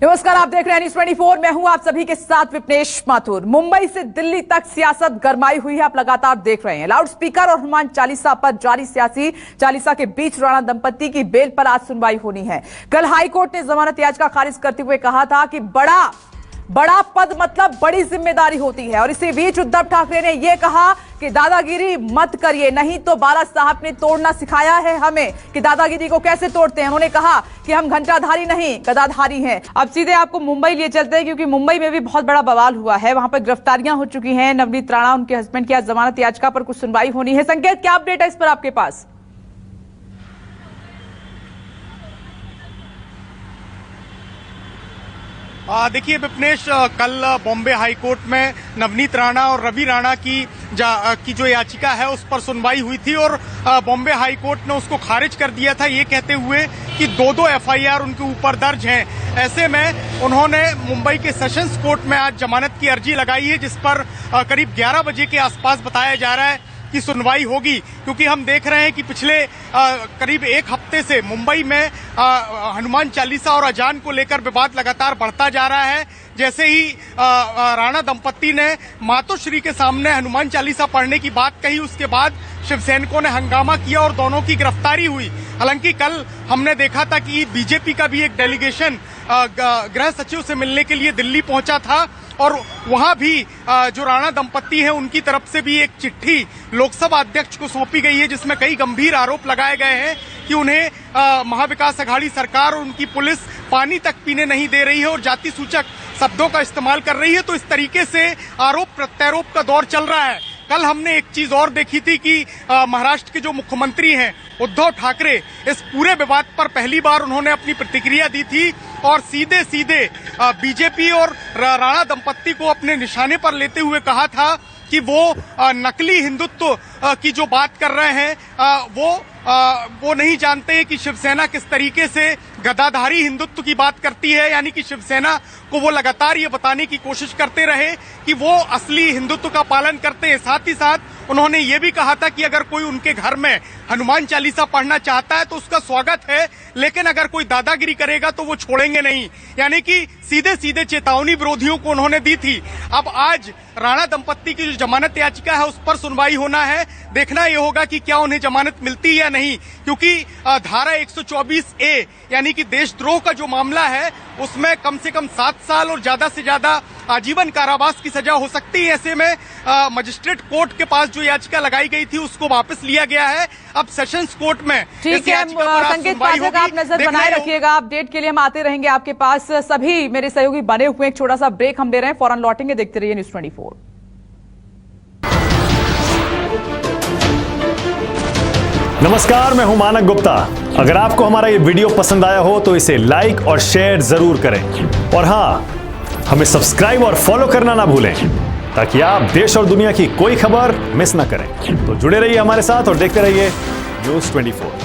नमस्कार, आप देख रहे हैं न्यूज़ 24। मैं हूं आप सभी के साथ विपनेश माथुर। मुंबई से दिल्ली तक सियासत गरमाई हुई है, आप लगातार देख रहे हैं। लाउड स्पीकर और हनुमान चालीसा पर जारी सियासी चालीसा के बीच राणा दंपत्ति की बेल पर आज सुनवाई होनी है। कल हाईकोर्ट ने जमानत याचिका खारिज करते हुए कहा था कि बड़ा पद मतलब बड़ी जिम्मेदारी होती है। और इसी बीच उद्धव ठाकरे ने यह कहा कि दादागिरी मत करिए, नहीं तो बाला साहब ने तोड़ना सिखाया है हमें कि दादागिरी को कैसे तोड़ते हैं। उन्होंने कहा कि हम घंटाधारी नहीं गदाधारी हैं। अब सीधे आपको मुंबई लिए चलते हैं, क्योंकि मुंबई में भी बहुत बड़ा बवाल हुआ है। वहां पर गिरफ्तारियां हो चुकी हैं। नवनीत राणा, उनके हस्बैंड की आज जमानत याचिका पर कुछ सुनवाई होनी है। संकेत, क्या अपडेट है इस पर आपके पास? देखिए विपनेश, कल बॉम्बे हाईकोर्ट में नवनीत राणा और रवि राणा की जो याचिका है उस पर सुनवाई हुई थी और बॉम्बे हाईकोर्ट ने उसको खारिज कर दिया था, ये कहते हुए कि दो एफआईआर उनके ऊपर दर्ज हैं। ऐसे में उन्होंने मुंबई के सेशंस कोर्ट में आज जमानत की अर्जी लगाई है, जिस पर करीब 11 बजे के आसपास बताया जा रहा है की सुनवाई होगी। क्योंकि हम देख रहे हैं कि पिछले करीब एक हफ्ते से मुंबई में हनुमान चालीसा और अजान को लेकर विवाद लगातार बढ़ता जा रहा है। जैसे ही राणा दंपत्ति ने मातोश्री के सामने हनुमान चालीसा पढ़ने की बात कही, उसके बाद शिवसैनिकों ने हंगामा किया और दोनों की गिरफ्तारी हुई। हालांकि कल हमने देखा था कि बीजेपी का भी एक डेलीगेशन गृह सचिव से मिलने के लिए दिल्ली पहुंचा था और वहां भी जो राणा दंपत्ति हैं उनकी तरफ से भी एक चिट्ठी लोकसभा अध्यक्ष को सौंपी गई है, जिसमें कई गंभीर आरोप लगाए गए हैं कि उन्हें महाविकास अघाड़ी सरकार और उनकी पुलिस पानी तक पीने नहीं दे रही है और जाति सूचक शब्दों का इस्तेमाल कर रही है। तो इस तरीके से आरोप प्रत्यारोप का दौर चल रहा है। कल हमने एक चीज और देखी थी कि महाराष्ट्र के जो मुख्यमंत्री हैं उद्धव ठाकरे, इस पूरे विवाद पर पहली बार उन्होंने अपनी प्रतिक्रिया दी थी और सीधे बीजेपी और राणा दंपत्ति को अपने निशाने पर लेते हुए कहा था कि वो नकली हिंदुत्व की जो बात कर रहे हैं वो नहीं जानते कि शिवसेना किस तरीके से गदाधारी हिंदुत्व की बात करती है। यानी कि शिवसेना को वो लगातार ये बताने की कोशिश करते रहे कि वो असली हिंदुत्व का पालन करते हैं। साथ ही साथ उन्होंने ये भी कहा था कि अगर कोई उनके घर में हनुमान चालीसा पढ़ना चाहता है तो उसका स्वागत है, लेकिन अगर कोई दादागिरी करेगा तो वो छोड़ेंगे नहीं। यानी कि सीधे चेतावनी विरोधियों को उन्होंने दी थी। अब आज राणा दंपत्ति की जो जमानत याचिका है उस पर सुनवाई होना है। देखना ये होगा कि क्या उन्हें जमानत मिलती है या नहीं, क्योंकि धारा 124A यानी कि देशद्रोह का जो मामला है उसमें कम से कम 7 साल और ज्यादा से ज्यादा आजीवन कारावास की सजा हो सकती है। ऐसे में मजिस्ट्रेट कोर्ट के पास जो याचिका लगाई गई थी उसको वापस लिया गया है। अब सेशंस कोर्ट में ठीक है। संकेत पाठक, आप नजर बनाए रखिएगा। अपडेट के लिए हम आते रहेंगे आपके पास। सभी मेरे सहयोगी बने हुए, एक छोटा सा ब्रेक हम ले रहे हैं, फौरन लौटेंगे। देखते रहिए न्यूज़ 24। नमस्कार, मैं हूं मानक गुप्ता। अगर आपको हमारा ये वीडियो पसंद आया हो तो इसे लाइक और शेयर जरूर करें और हाँ, हमें सब्सक्राइब और फॉलो करना ना भूलें ताकि आप देश और दुनिया की कोई खबर मिस ना करें। तो जुड़े रहिए हमारे साथ और देखते रहिए न्यूज़ 24।